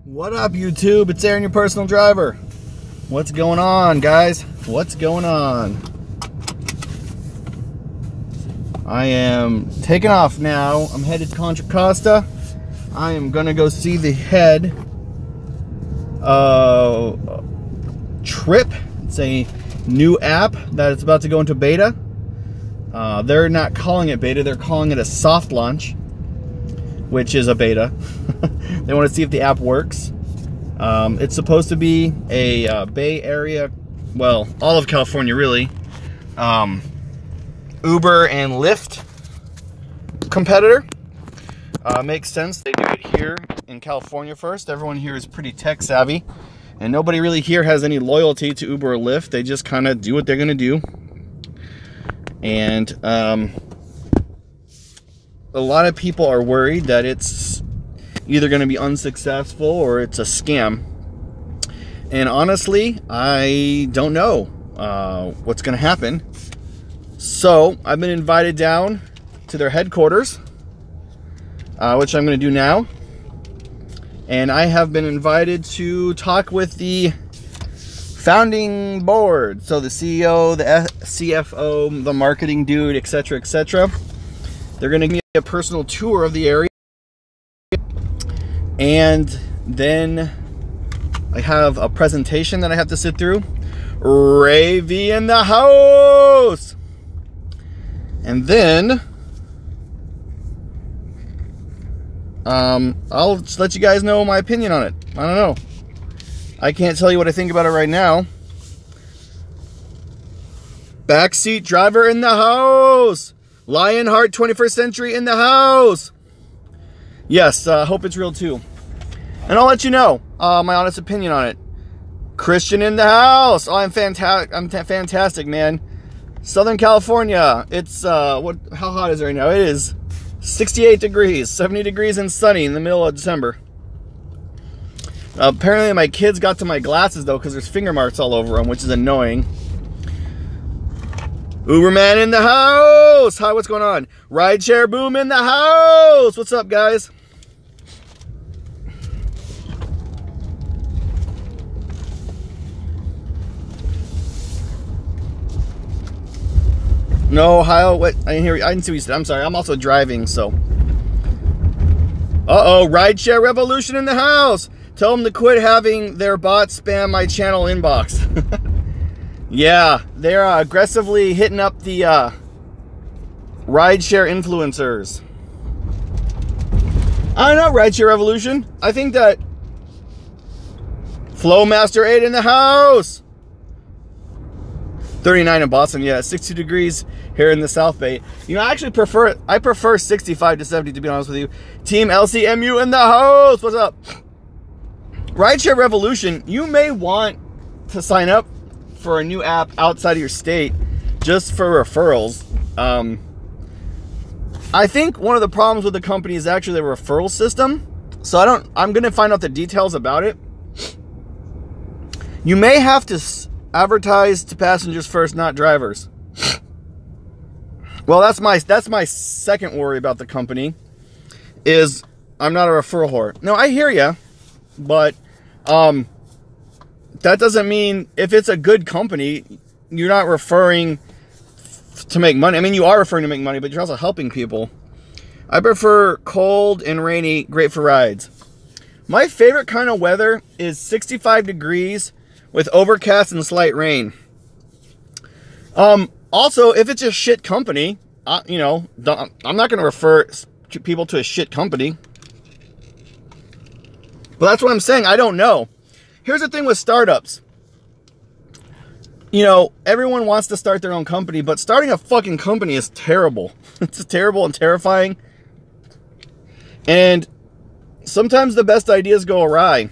What up, YouTube? It's Aaron, your personal driver. What's going on, guys? What's going on? I am taking off now. I'm headed to Contra Costa. I am gonna go see the head Tryp. It's a new app that is about to go into beta. They're not calling it beta, they're calling it a soft launch, which is a beta. They want to see if the app works. It's supposed to be a Bay Area, well, all of California really, Uber and Lyft competitor. Makes sense. They do it here in California first. Everyone here is pretty tech savvy, and nobody really here has any loyalty to Uber or Lyft. They just kind of do what they're going to do. And a lot of people are worried that it's either going to be unsuccessful or it's a scam. And honestly, I don't know what's going to happen. So I've been invited down to their headquarters, which I'm going to do now. And I have been invited to talk with the founding board. So the CEO, the CFO, the marketing dude, etc., etc. They're going to give me a personal tour of the area. And then I have a presentation that I have to sit through. Ray V in the house! And then I'll just let you guys know my opinion on it. I don't know. I can't tell you what I think about it right now. Backseat driver in the house! Lionheart 21st Century in the house! Yes, hope it's real too. And I'll let you know my honest opinion on it. Christian in the house! Oh, I'm fantastic, man. Southern California. It's, how hot is it right now? It is 68 degrees, 70 degrees and sunny in the middle of December. Apparently my kids got to my glasses though, because there's finger marks all over them, which is annoying. Uberman in the house! Hi, what's going on? Rideshare boom in the house! What's up, guys? No, Ohio, what? I didn't see what you said. I'm sorry, I'm also driving, so. Uh-oh, Rideshare Revolution in the house! Tell them to quit having their bots spam my channel inbox. Yeah, they're aggressively hitting up the rideshare influencers. I don't know, Rideshare Revolution. I think that Flowmaster 8 in the house. 39 in Boston, yeah, 62 degrees here in the South Bay. You know, I actually prefer 65 to 70, to be honest with you. Team LCMU in the house. What's up? Rideshare Revolution, you may want to sign up for a new app outside of your state just for referrals. I think one of the problems with the company is actually the referral system. So I'm going to find out the details about it. You may have to advertise to passengers first, not drivers. Well, that's my second worry about the company, is I'm not a referral whore. No, I hear ya, but that doesn't mean if it's a good company, you're not referring to make money. I mean, you are referring to make money, but you're also helping people. I prefer cold and rainy, great for rides. My favorite kind of weather is 65 degrees with overcast and slight rain. Also, if it's a shit company, you know, I'm not going to refer people to a shit company. But that's what I'm saying. I don't know. Here's the thing with startups. You know, everyone wants to start their own company, but starting a fucking company is terrible. It's terrible and terrifying. And sometimes the best ideas go awry.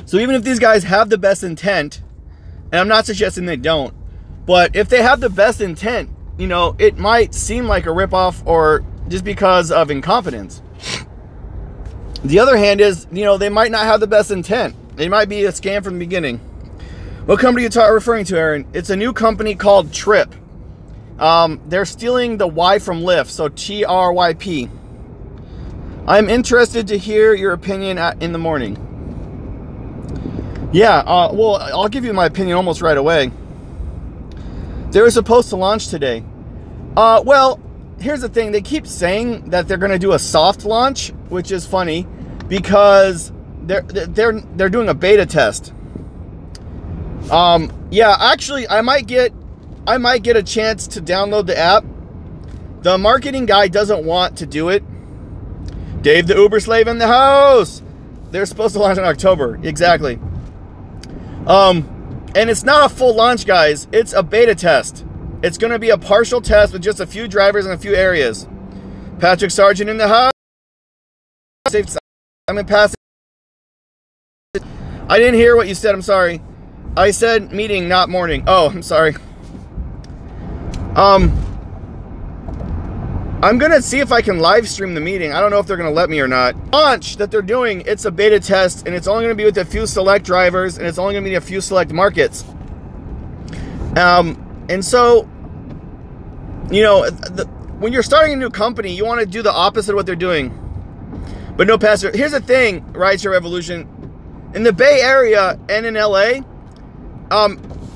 So even if these guys have the best intent, and I'm not suggesting they don't, but if they have the best intent, you know, it might seem like a ripoff or just because of incompetence. The other hand is, you know, they might not have the best intent. It might be a scam from the beginning. What company are you referring to, Aaron? It's a new company called Tryp. They're stealing the Y from Lyft, so TRYP. I'm interested to hear your opinion in the morning. Yeah, well, I'll give you my opinion almost right away. They were supposed to launch today. Well, here's the thing. They keep saying that they're going to do a soft launch, which is funny because they're doing a beta test. Yeah, actually, I might get a chance to download the app. The marketing guy doesn't want to do it. Dave the Uber slave in the house. They're supposed to launch in October. Exactly. And it's not a full launch, guys. It's a beta test. It's going to be a partial test with just a few drivers in a few areas. Patrick Sargent in the house. I'm in passing. I didn't hear what you said. I'm sorry. I said meeting, not morning. Oh, I'm sorry. I'm going to see if I can live stream the meeting. I don't know if they're going to let me or not. Launch that they're doing, it's a beta test, and it's only going to be with a few select drivers, and it's only going to be a few select markets. And so, you know, when you're starting a new company, you want to do the opposite of what they're doing. But no, Pastor, here's the thing, RIDESHARE Revolution. In the Bay Area and in LA,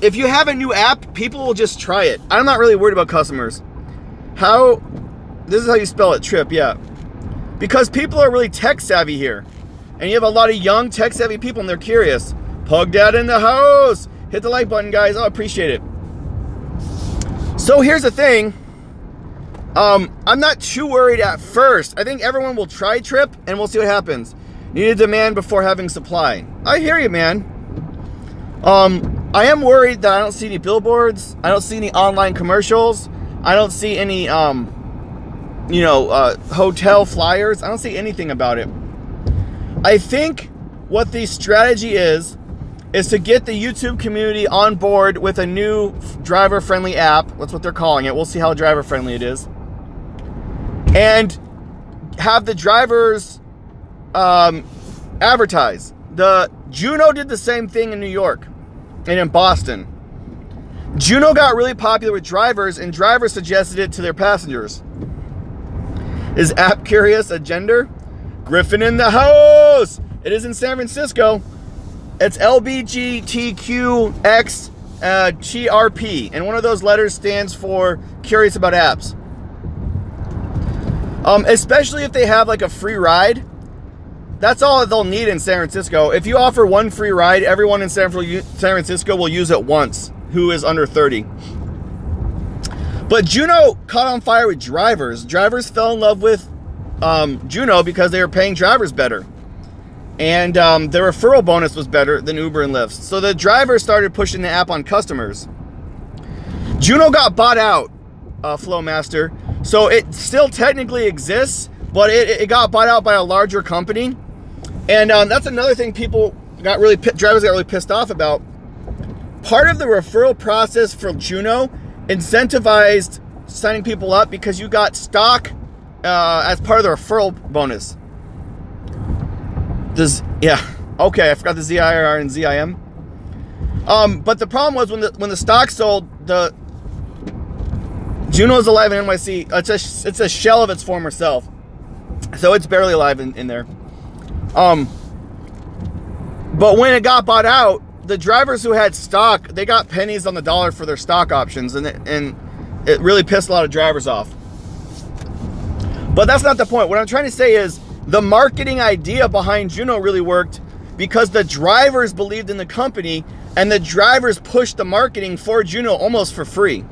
if you have a new app, people will just try it. I'm not really worried about customers. This is how you spell it, Tryp, yeah. Because people are really tech savvy here. And you have a lot of young tech savvy people and they're curious. Pug Dad in the house. Hit the like button, guys. I appreciate it. So here's the thing. I'm not too worried at first. I think everyone will try Tryp and we'll see what happens. Needed demand before having supply. I hear you, man. I am worried that I don't see any billboards. I don't see any online commercials. I don't see any, hotel flyers. I don't see anything about it. I think what the strategy is to get the YouTube community on board with a new driver-friendly app. That's what they're calling it. We'll see how driver-friendly it is. And have the drivers advertise. The Juno did the same thing in New York and in Boston. Juno got really popular with drivers, and drivers suggested it to their passengers. Is app curious a gender? Griffin in the house. It is in San Francisco. It's LBGTQX TRP, and one of those letters stands for curious about apps. Especially if they have like a free ride. That's all they'll need in San Francisco. If you offer one free ride, everyone in San Francisco will use it once who is under 30. But Juno caught on fire with drivers. Drivers fell in love with Juno because they were paying drivers better. And their referral bonus was better than Uber and Lyft. So the drivers started pushing the app on customers. Juno got bought out, Flowmaster. So it still technically exists, but it got bought out by a larger company. And that's another thing drivers got really pissed off about. Part of the referral process for Juno incentivized signing people up because you got stock as part of the referral bonus. Okay, I forgot the ZIR and ZIM. But the problem was when the stock sold, the Juno is alive in NYC. It's a shell of its former self, so it's barely alive in there. But when it got bought out, the drivers who had stock, they got pennies on the dollar for their stock options, and it really pissed a lot of drivers off. But that's not the point. What I'm trying to say is the marketing idea behind Juno really worked because the drivers believed in the company, and the drivers pushed the marketing for Juno almost for free.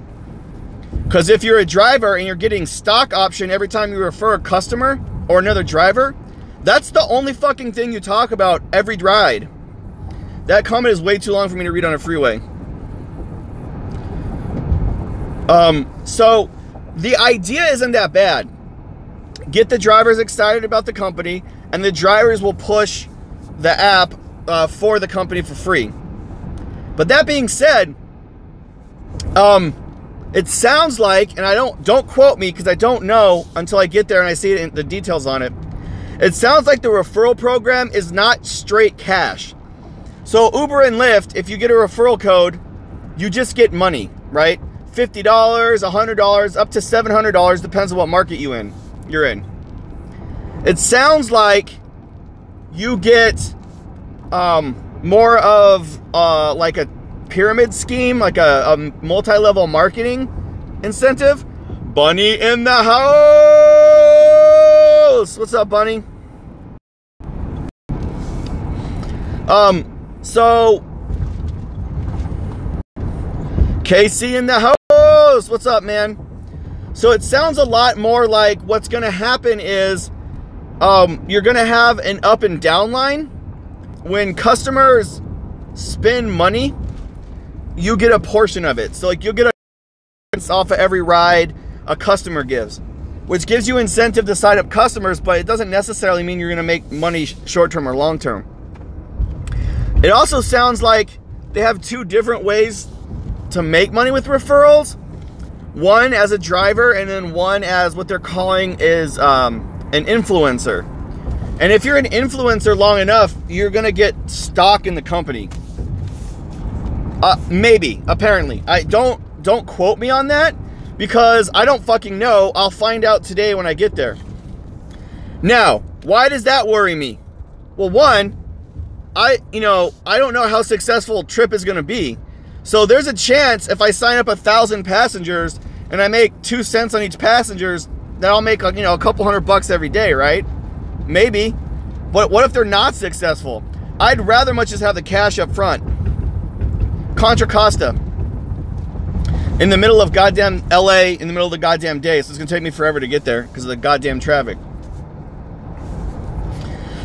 Because if you're a driver and you're getting stock option every time you refer a customer or another driver, that's the only fucking thing you talk about every ride. That comment is way too long for me to read on a freeway. So the idea isn't that bad. Get the drivers excited about the company, and the drivers will push the app for the company for free. But that being said, it sounds like, and don't quote me because I don't know until I get there and I see the details on it. It sounds like the referral program is not straight cash. So Uber and Lyft, if you get a referral code, you just get money, right? $50, $100, up to $700, depends on what market you're in. It sounds like you get more of like a pyramid scheme, like a multi-level marketing incentive. Bunny in the house. What's up, Bunny? So Casey in the house. What's up, man? So it sounds a lot more like what's going to happen is you're going to have an up and down line. When customers spend money, you get a portion of it. So like you'll get a off of every ride a customer gives, which gives you incentive to sign up customers, but it doesn't necessarily mean you're going to make money short-term or long-term. It also sounds like they have two different ways to make money with referrals. One as a driver, and then one as what they're calling is an influencer. And if you're an influencer long enough, you're going to get stock in the company. Maybe, apparently. Don't quote me on that, because I don't fucking know. I'll find out today when I get there. Now, why does that worry me? Well, one, I don't know how successful Tryp is going to be. So there's a chance if I sign up 1,000 passengers and I make 2 cents on each passenger, that I'll make a couple $100 every day, right? Maybe. But what if they're not successful? I'd rather much just have the cash up front. Contra Costa. In the middle of goddamn LA, in the middle of the goddamn day. So it's going to take me forever to get there because of the goddamn traffic.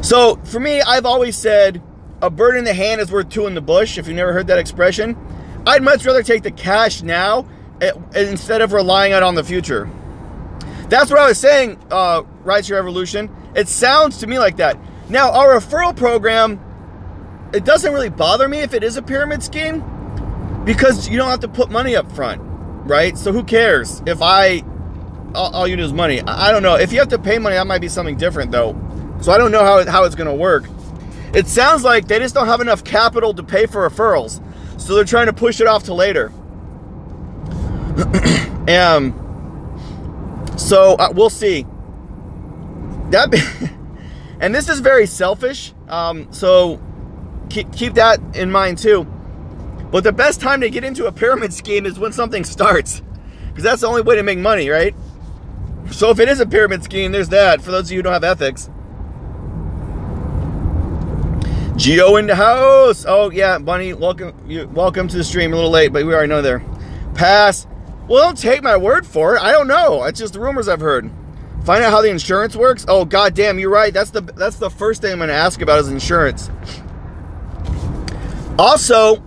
So for me, I've always said a bird in the hand is worth two in the bush. If you've never heard that expression, I'd much rather take the cash now instead of relying on the future. That's what I was saying, RIDESHARE Evolution. It sounds to me like that. Now, our referral program, it doesn't really bother me if it is a pyramid scheme, because you don't have to put money up front, right? So who cares if all you do is money? I don't know. If you have to pay money, that might be something different, though. So I don't know how it's going to work. It sounds like they just don't have enough capital to pay for referrals, so they're trying to push it off to later. So we'll see. And this is very selfish, so keep that in mind too. But the best time to get into a pyramid scheme is when something starts, because that's the only way to make money, right? So if it is a pyramid scheme, there's that, for those of you who don't have ethics. Geo in the house. Oh yeah, Bunny, welcome to the stream. A little late, but we already know there. Pass. Well, don't take my word for it. I don't know. It's just the rumors I've heard. Find out how the insurance works. Oh goddamn, you're right. That's the first thing I'm going to ask about is insurance. Also,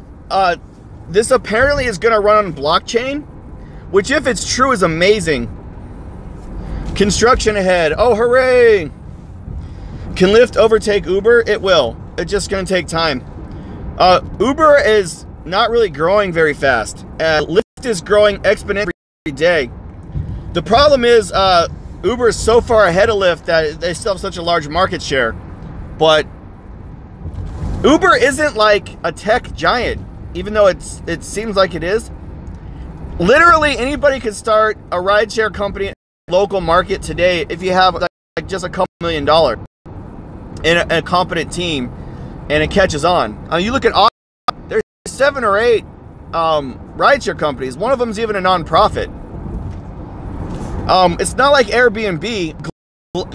this apparently is going to run on blockchain, which, if it's true, is amazing. Construction ahead. Oh, hooray! Can Lyft overtake Uber? It will. It's just going to take time. Uber is not really growing very fast. Lyft is growing exponentially every day. The problem is Uber is so far ahead of Lyft that they still have such a large market share. But Uber isn't like a tech giant, even though it seems like it is. Literally anybody could start a rideshare company in a local market today if you have like just a couple $1 million and a competent team, and it catches on. You look at there's 7 or 8 rideshare companies. One of them is even a non-profit. It's not like Airbnb,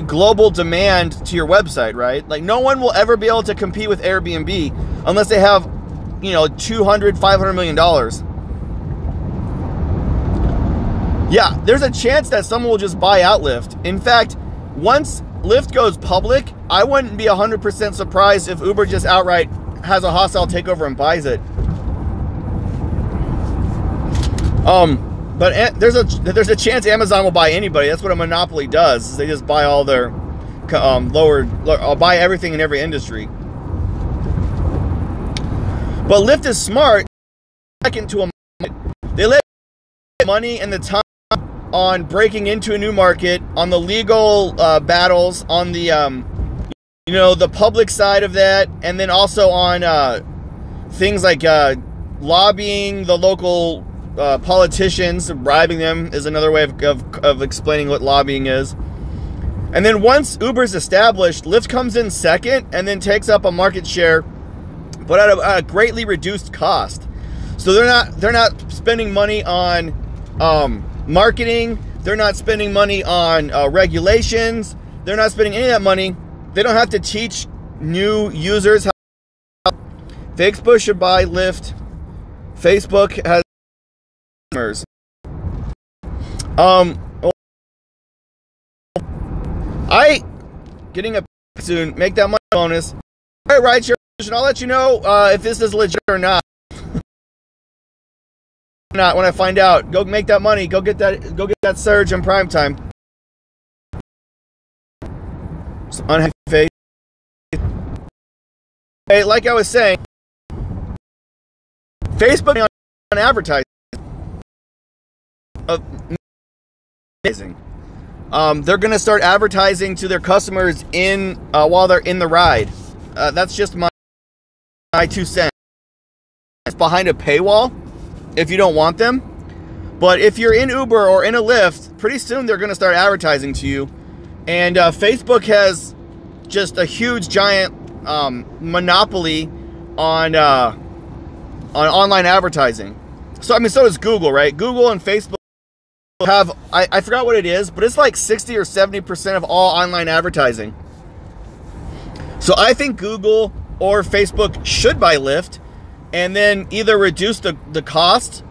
global demand to your website, right? Like no one will ever be able to compete with Airbnb unless they have, $200, $500 million. Yeah, there's a chance that someone will just buy out Lyft. In fact, once Lyft goes public, I wouldn't be 100% surprised if Uber just outright has a hostile takeover and buys it. But there's a chance Amazon will buy anybody. That's what a monopoly does. Is they just buy all their buy everything in every industry. But Lyft is smart. Into a market. They let money and the time on breaking into a new market, on the legal battles, on the the public side of that, and then also on things like lobbying the local politicians. Bribing them is another way of explaining what lobbying is. And then once Uber's established, Lyft comes in second and then takes up a market share but at a greatly reduced cost. So they're not spending money on marketing. They're not spending money on regulations. They're not spending any of that money. They don't have to teach new users how. Facebook should buy Lyft. Facebook has customers. Getting a soon, make that money bonus. All right, rideshare. I'll let you know if this is legit or not. Not when I find out. Go make that money. Go get that surge in prime time. Unhappy face. Hey, like I was saying, Facebook on advertising. Amazing. They're going to start advertising to their customers while they're in the ride. That's just my 2 cents. It's behind a paywall if you don't want them. But if you're in Uber or in a Lyft, pretty soon they're going to start advertising to you. And Facebook has just a huge, giant monopoly on online advertising. So, I mean, so does Google, right? Google and Facebook have, I forgot what it is, but it's like 60 or 70% of all online advertising. So I think Google or Facebook should buy Lyft and then either reduce the cost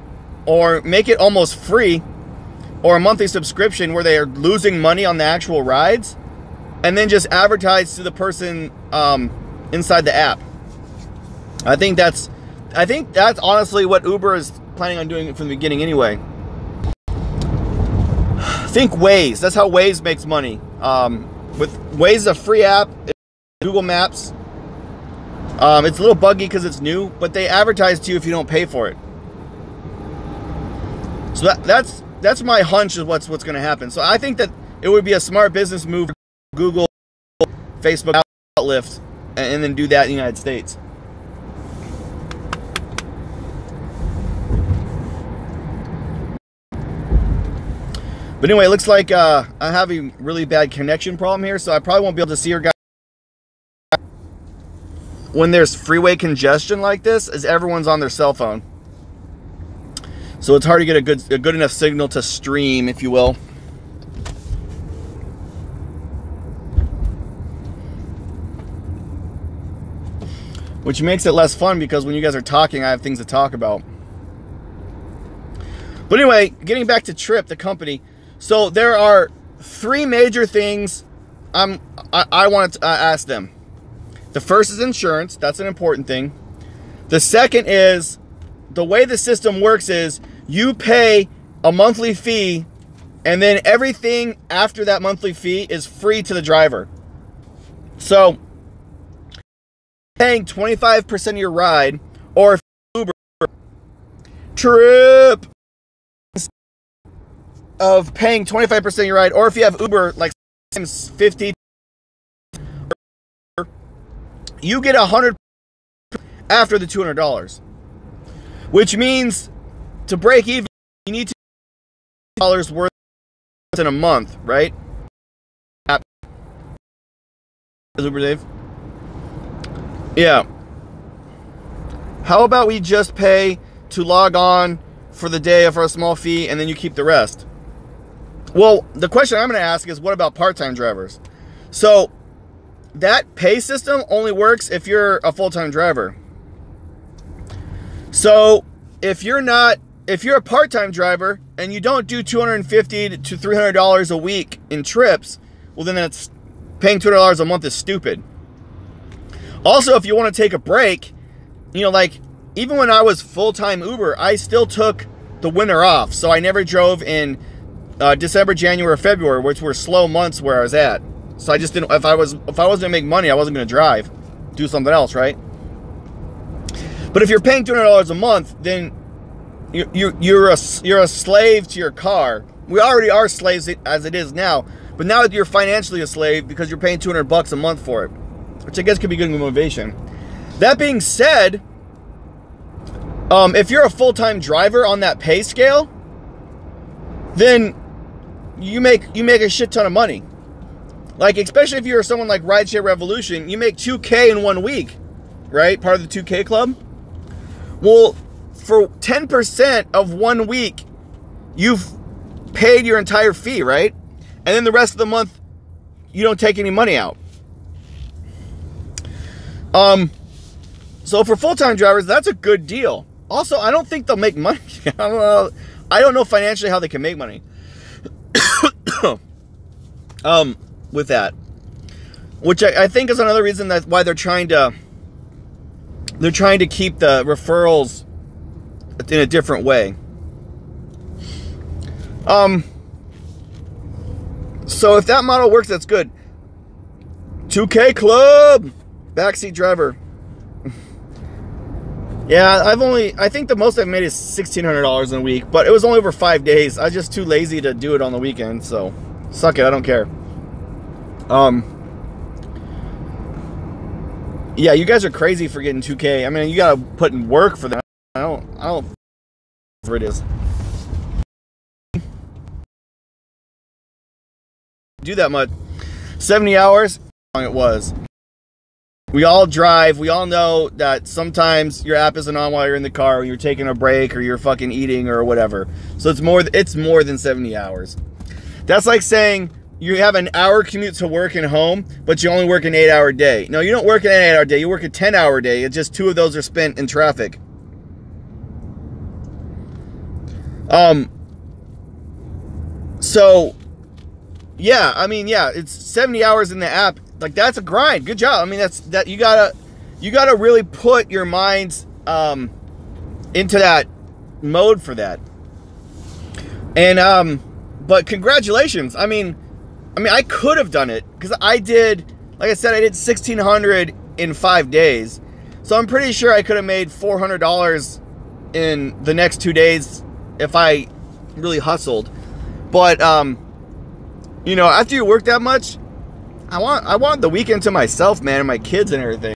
or make it almost free or a monthly subscription where they are losing money on the actual rides and then just advertise to the person inside the app. I think that's honestly what Uber is planning on doing from the beginning anyway. Think Waze. That's how Waze makes money. With Waze is a free app. It's Google Maps. It's a little buggy because it's new, but they advertise to you if you don't pay for it. So that's my hunch of what's going to happen. So I think that it would be a smart business move for Google, Facebook, Lyft, and then do that in the United States. But anyway, it looks like I have a really bad connection problem here, so I probably won't be able to see your guys when there's freeway congestion like this, as everyone's on their cell phone. So it's hard to get a good enough signal to stream, if you will. Which makes it less fun because when you guys are talking, I have things to talk about. But anyway, getting back to Tryp, the company. So there are 3 major things I wanted to ask them. The first is insurance. That's an important thing. The second is the way the system works is you pay a monthly fee and then everything after that monthly fee is free to the driver. So paying 25% of your ride, or if Uber Tryp of paying 25% of your ride, or if you have Uber like 50, you get 100 after the $200, which means to break even you need to $2 worth in a month, right? Uber Dave. Yeah. How about we just pay to log on for the day for a small fee and then you keep the rest? Well, the question I'm going to ask is, what about part-time drivers? So that pay system only works if you're a full-time driver. So if you're a part-time driver and you don't do $250 to $300 a week in trips, well, then that's paying $200 a month is stupid. Also, if you want to take a break, like even when I was full-time Uber, I still took the winter off. So I never drove in December, January, or February, which were slow months where I was at. So I just didn't, if I wasn't going to make money, I wasn't going to drive, do something else, right? But if you're paying $200 a month, then you're a slave to your car. We already are slaves as it is now, but now you're financially a slave because you're paying $200 a month for it, which I guess could be good motivation. That being said, if you're a full-time driver on that pay scale, then you make a shit ton of money. Like, especially if you're someone like Rideshare Revolution, you make $2K in 1 week, right? Part of the 2K club. Well, for 10% of 1 week, you've paid your entire fee, right? And then the rest of the month, you don't take any money out. So for full-time drivers, that's a good deal. Also, I don't think they'll make money. I don't know financially how they can make money. With that, which I think is another reason that's why they're trying to keep the referrals in a different way. So if that model works, that's good. 2K club, backseat driver. Yeah, I think the most I've made is $1,600 in a week, but it was only over 5 days. I was just too lazy to do it on the weekend, so suck it, I don't care. Yeah, you guys are crazy for getting 2K. I mean, you gotta put in work for that. I don't whatever it is. Do that much. 70 hours, how long it was. We all drive. We all know that sometimes your app isn't on while you're in the car, or you're taking a break, or you're fucking eating, or whatever. So it's more than 70 hours. That's like saying you have an hour commute to work and home, but you only work an 8-hour day. No, you don't work an 8-hour day. You work a 10-hour day. It's just 2 of those are spent in traffic. So, yeah, I mean, yeah, it's 70 hours in the app. Like, that's a grind. Good job. I mean, you gotta really put your minds into that mode for that. And but congratulations. I mean I could have done it, because I did, like I said, I did 1,600 in 5 days. So I'm pretty sure I could have made $400 in the next 2 days if I really hustled. But you know, after you work that much, I want the weekend to myself, man, and my kids and everything.